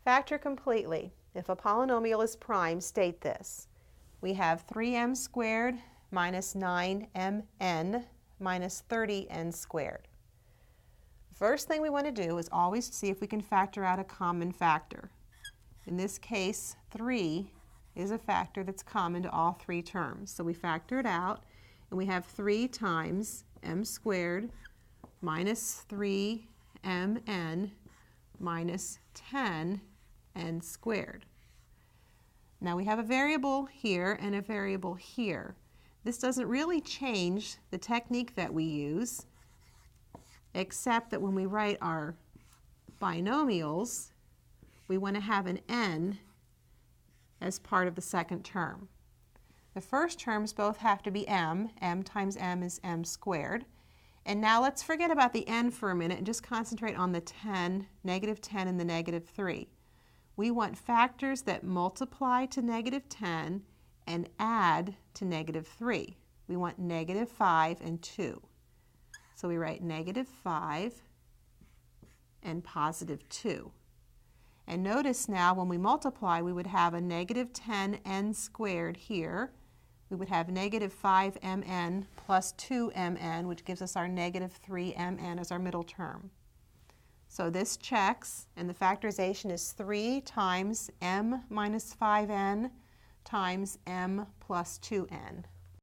Factor completely. If a polynomial is prime, state this. We have 3m squared minus 9mn minus 30n squared. First thing we want to do is always see if we can factor out a common factor. In this case, 3 is a factor that's common to all three terms. So we factor it out, and we have 3 times m squared minus 3mn minus 10n squared. Now we have a variable here and a variable here. This doesn't really change the technique that we use, except that when we write our binomials, we want to have an n as part of the second term. The first terms both have to be m. M times m is m squared. And now let's forget about the n for a minute and just concentrate on the 10, negative 10 and the negative 3. We want factors that multiply to negative 10 and add to negative 3. We want negative 5 and 2. So we write negative 5 and positive 2. And notice now when we multiply, we would have a negative 10n squared here. We would have negative 5mn plus 2mn, which gives us our negative 3mn as our middle term. So this checks, and the factorization is 3 times m minus 5n times m plus 2n.